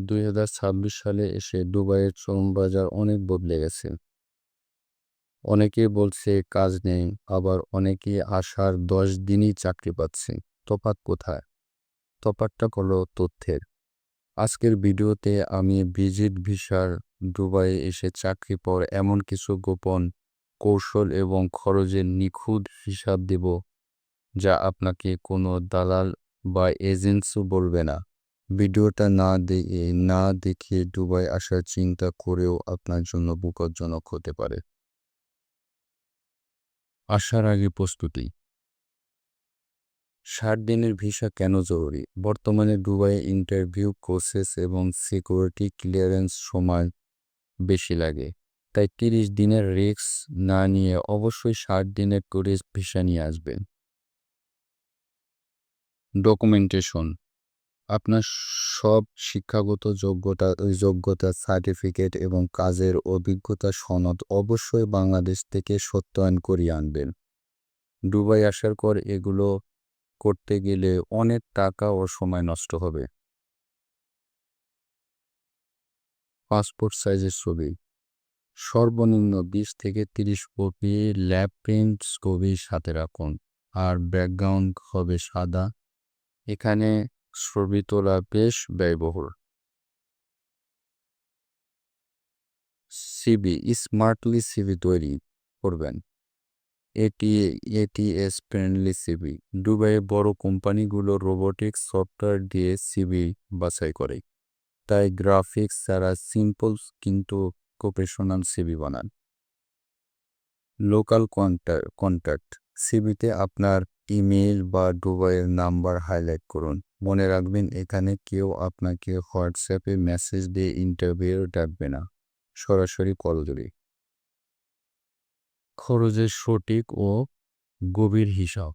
2026 সালে এসে দুবাইয়ের শ্রম বাজার অনেক বদলে গেছে। অনেকেই বলছে কাজ নেই, আবার অনেকেই আসার 10 দিনই চাকরি পাচ্ছে। তফাৎ কোথায়? তফাৎটা হলো তথ্যের। আজকের ভিডিওতে আমি ভিজিট ভিসার দুবাইয়ে এসে চাকরি পাওয়ার এমন কিছু গোপন কৌশল এবং খরচের নিখুঁত হিসাব দেব, যা আপনাকে কোনো দালাল বা এজেন্সি বলবে না। ভিডিওটা না দেখে দুবাই আসার চিন্তা করেও আপনার জন্য বিপজ্জনক হতে পারে। আসার আগে প্রস্তুতি। 60 দিনের ভিসা কেন জরুরি? বর্তমানে দুবাইয়ে ইন্টারভিউ প্রসেস এবং সিকিউরিটি ক্লিয়ারেন্স সময় বেশি লাগে, তাই 30 দিনের রিস্ক না নিয়ে অবশ্যই 60 দিনের ট্যুরিস্ট ভিসা নিয়ে আসবেন। ডকুমেন্টেশন। আপনার সব শিক্ষাগত যোগ্যতা সার্টিফিকেট এবং কাজের অভিজ্ঞতা সনদ অবশ্যই বাংলাদেশ থেকে সত্যায়ন করিয়ে আনবেন। দুবাই আসার পর এগুলো করতে গেলে অনেক টাকা ও সময় নষ্ট হবে। পাসপোর্ট সাইজের ছবি সর্বনিম্ন 20 থেকে 30 কপি ল্যাব প্রিন্ট ছবি সাথে রাখুন, আর ব্যাকগ্রাউন্ড হবে সাদা। এখানে ছবি তোলা বেশ ব্যয়বহুল। সিভি স্মার্টলি সিভি তৈরি করবেন। ATS friendly CV. দুবাইয়ে বড় কোম্পানিগুলো রোবোটিক্স সফটওয়্যার দিয়ে সিভি বাছাই করে, তাই গ্রাফিক্স ছাড়া সিম্পল কিন্তু প্রফেশনাল সিভি বানান। Local contact. সিভিতে আপনার ইমেল বা দুবাইয়ের নাম্বার হাইলাইট করুন। মনে রাখবেন, এখানে কেউ আপনাকে হোয়াটসঅ্যাপে মেসেজ দিয়ে ইন্টারভিউ ডাকবে না, সরাসরি কল দিবে। খরচের সঠিক ও গভীর হিসাব।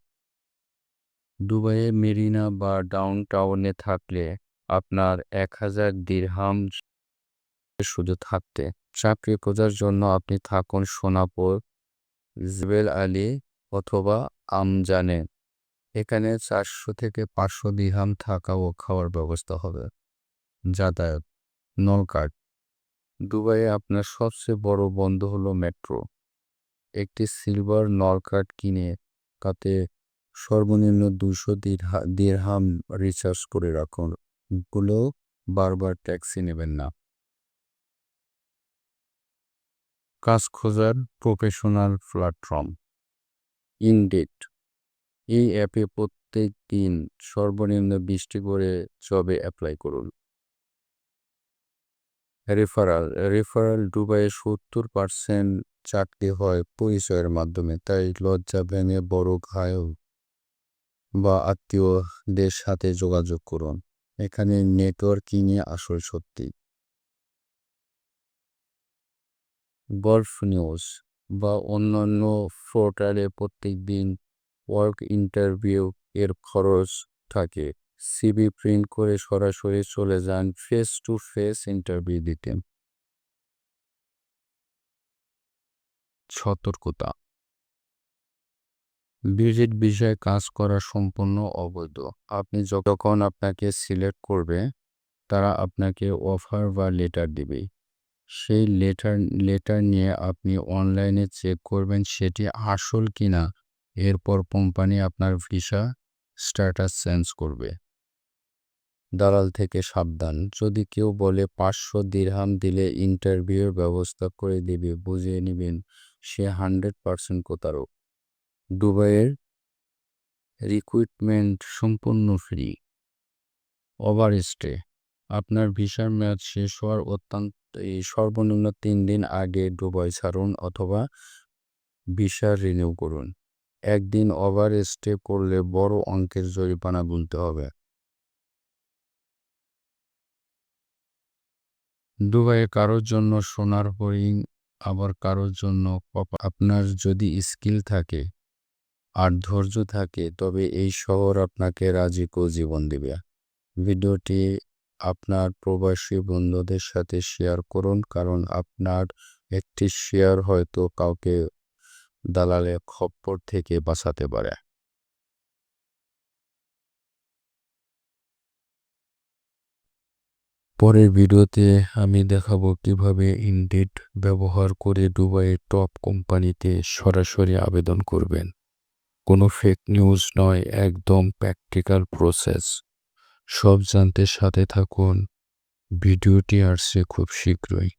দুবাইয়ে মেরিনা বা ডাউন টাউনে থাকলে আপনার 1000 দিরহাম শুধু থাকতে। চাকরি খোঁজার জন্য আপনি থাকুন সোনাপুর, জবেল আলী অথবা আমজানে। এখানে 400 থেকে 500 দিরহাম থাকা ও খাওয়ার ব্যবস্থা হবে। যাতায়াত। নলকার্ট। দুবাইয়ে আপনার সবচেয়ে বড় বন্ধ হলো মেট্রো। একটি সিলভার নলকার্ট কিনে তাতে সর্বনিম্ন 200 দিরহাম রিচার্জ করে রাখুন। গুলো বারবার ট্যাক্সি নেবেন না। কাজ খোঁজার প্রফেশনাল প্ল্যাটফর্ম। ইনডিড। এই অ্যাপে প্রত্যেক দিন সর্বনিম্ন 20টি করে জবে অ্যাপ্লাই করুন। রেফারাল। দুবাইয়ে 70% চাকরি হয় পরিচয়ের মাধ্যমে, তাই লজ্জা ভেঙে বড় ভাই বা আত্মীয়দের সাথে যোগাযোগ করুন। এখানে নেটওয়ার্কিংয়ে আসল সত্যি। গল্ফ নিউজ বা অন্যান্য পোর্টালে প্রত্যেক দিন ওয়ার্ক ইন্টারভিউ এর খরচ থাকে। সিভি প্রিন্ট করে সরাসরি চলে যান ফেস টু ফেস ইন্টারভিউ দিতে। সতর্কতা। ভিজিট ভিসায় কাজ করা সম্পূর্ণ অবৈধ। আপনি যখন আপনাকে সিলেক্ট করবে, তারা আপনাকে অফার বা লেটার দিবে। সেই লেটার নিয়ে আপনি অনলাইনে চেক করবেন সেটি আসল কিনা। এরপর কোম্পানি আপনার ভিসা স্ট্যাটাস চেঞ্জ করবে। দালাল থেকে সাবধান। যদি কেউ বলে 500 দিরহাম দিলে ইন্টারভিউর ব্যবস্থা করে দিবে, বুঝিয়ে নেবেন সে 100% প্রতারক। দুবাইয়ের রিক্রুটমেন্ট সম্পূর্ণ ফ্রি। ওভারস্টে। আপনার ভিসার মেয়াদ শেষ হওয়ার সর্বনিম্ন 3 দিন আগে দুবাই ছাড়ুন অথবা ভিসা রিনিউ করুন। একদিন ওভারস্টে করলে বড় অঙ্কের জরিমানা গুনতে হবে। দুবাইয়ে কারোর জন্য সোনার হরিণ, আবার কারোর জন্য আপনার যদি স্কিল থাকে আর ধৈর্য থাকে, তবে এই শহর আপনাকে রাজকীয় জীবন দিবে। ভিডিওটি আপনার প্রবাসী বন্ধুদের সাথে শেয়ার করুন, কারণ আপনার একটি শেয়ার হয়তো কাউকে দালালের খপ্পর থেকে বাঁচাতে পারে। পরের ভিডিওতে আমি দেখাবো কিভাবে ইনডিড ব্যবহার করে দুবাইয়ের টপ কোম্পানিতে সরাসরি আবেদন করবেন। কোনো ফেক নিউজ নয়, একদম প্র্যাকটিক্যাল প্রসেস। সব জানতে সাথে থাকুন, ভিডিওটি আসছে খুব শীঘ্রই।